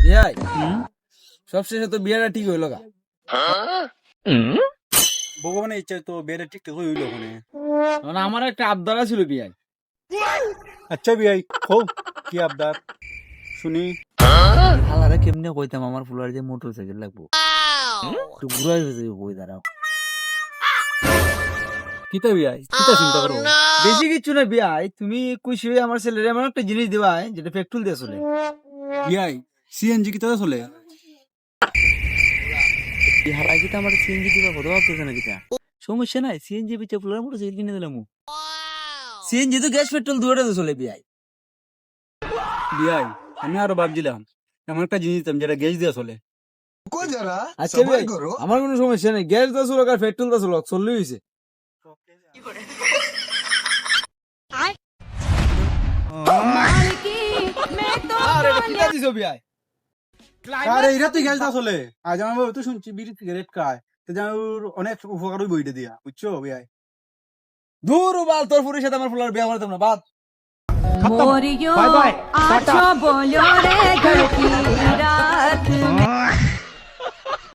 বিয়াই সবশেষে তো বিয়াটা ঠিক হইলো গা। ভগবানের ইচ্ছা তো বিয়েটা ঠিক হইল ওখানে। মানে আমার একটা আবদার ছিল বিয়াই। আচ্ছা বিয়াই খো কি আবদার শুনি। হালারে কেমনে কইতাম আমার ফুলার যে মোটর সাইকেল লাগবো, একটু ঘুরাই হয়েছে বই দাঁড়াও। কিতা বিয়াই কিতা চিন্তা করো। বেশি কিছু না বিয়াই, তুমি খুশি হয়ে আমার ছেলের এমন একটা জিনিস দিবা যেটা পেট্রোল দিয়ে চলে। বিয়াই সিএনজি কিতা চলে। হালাই কিতা আমার সিএনজি দিবা কত ভাবতেছে না কিতা, সমস্যা নাই সিএনজি পিছে ফুলার মোটর সাইকেল কিনে দিলাম। সিএনজি তো গ্যাস পেট্রোল দুটোতে চলে বিয়াই। বিয়াই আমি আরো ভাবছিলাম এমন একটা জিনিস দিতাম যেটা গ্যাস দিয়ে চলে। আচ্ছা বিয়াই আমার কোনো সমস্যা নেই, গ্যাস দা চলক আর পেট্রোল দা চলক, চললেই হয়েছে। আরে এটা কিতা দিছো বিয়াই? আরে এরা তো গ্যাস দিয়ে চলে। আজ আমার তো শুনছি বিড়ি সিগারেট খায় তো যেন অনেক উপকার বইটা দিয়া বুঝছো বিয়াই। দূর বাল, তোর ফুরির সাথে আমার ফুলার বিয়া করতাম না, বাদ। मोरियो बाय बाय आछो बोलो रे घर की